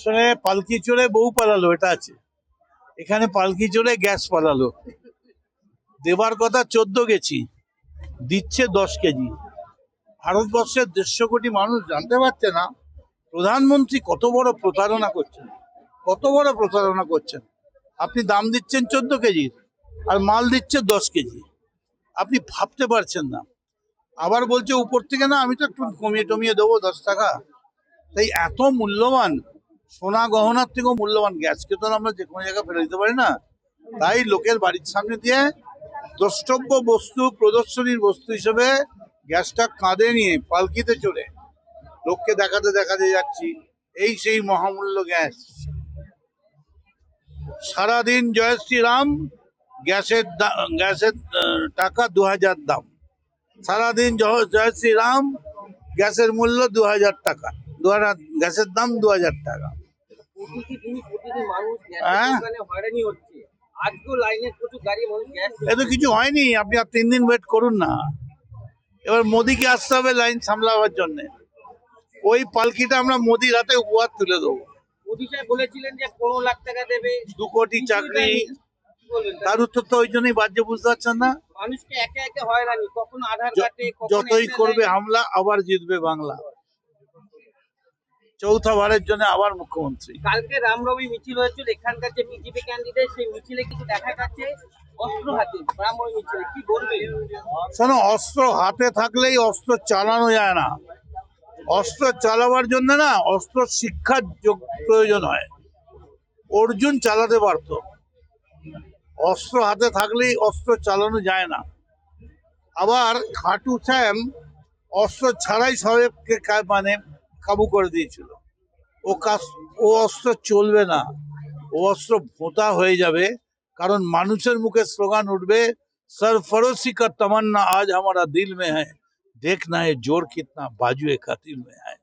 আসলে পালকি চড়ে বউ পালালো, এটা আছে। এখানে পালকি চড়ে গ্যাস পালালো। দেবার কথা 14 গেছি, দিচ্ছে 10 কেজি। ভারতবর্ষের 150 কোটি মানুষ জানতে পারছে না প্রধানমন্ত্রী কত বড় প্রতারণা করছেন, কত বড় প্রতারণা করছেন। আপনি দাম দিচ্ছেন 14 কেজির আর মাল দিচ্ছে 10 কেজি। আপনি ভাবতে পারছেন না। আবার বলছে উপর থেকে না, আমি তো একটু কমিয়ে টমিয়ে দেবো 10 টাকা। তাই এত মূল্যবান সোনা গহনার থেকেও মূল্যবান গ্যাসকে তো আমরা যে কোনো জায়গায় ফেলে দিতে পারি না। তাই লোকের বাড়ির সামনে দিয়ে দ্রষ্টব্য বস্তু, প্রদর্শনীর বস্তু হিসেবে গ্যাসটা কাঁধে নিয়ে পালকিতে চড়ে লোককে দেখাতে দেখাতে যাচ্ছি। এই সেই মহামূল্য গ্যাস। সারাদিন জয় শ্রীরাম, গ্যাসের টাকা 2000 দাম। সারাদিন জয় শ্রীরাম, গ্যাসের মূল্য 2000 টাকা, গ্যাসের দাম 2000 টাকা। হ্যাঁ, এত কিছু হয়নি, আপনি আর 3 দিন ওয়েট করুন না। এবার মোদিকে আসতে হবে লাইন সামলাবার জন্য। ওই পালকিটা আমরা মোদির হাতে উপহার তুলে দেবো। মোদি সাহেব বলেছিলেন যে 15 লাখ টাকা দেবে, 2 কোটি চাকরি। তার উত্তর তো ওই জন্যই বাজ্য, বুঝতে পারছেন না। মানুষকে একে একে হয়রানি, কখন আধার কার্ডে, যতই করবে হামলা আবার জিতবে বাংলা। চৌথাবারের জন্য আবার মুখ্যমন্ত্রী। কালকে রামনবমী মিছিল হয়েছিল, এখানকার যে বিজেপি ক্যান্ডিডেট, সেই মিছিলে কিছু দেখা যাচ্ছে অস্ত্র হাতে। রামনবমী মিছিলে কি বলবেন? শোনো, অস্ত্র হাতে থাকলেই অস্ত্র চালানো যায় না। অস্ত্র চালাবার জন্য না অস্ত্র শিক্ষার প্রয়োজন হয়। অর্জুন চালাতে পারত, অস্ত্র হাতে থাকলেই অস্ত্র চালানো যায় না। আবার খাটু শ্যাম অস্ত্র ছাড়াই সবাইকে কাবু করে দিয়েছিল। ও অস্ত্র চলবে না, ও অস্ত্র ভোঁতা হয়ে যাবে। কারণ মানুষের মুখে স্লোগান উঠবে, सरफरोशी का तमन्ना आज हमारा दिल में है, देखना है जोर कितना बाजुए कातिल में है।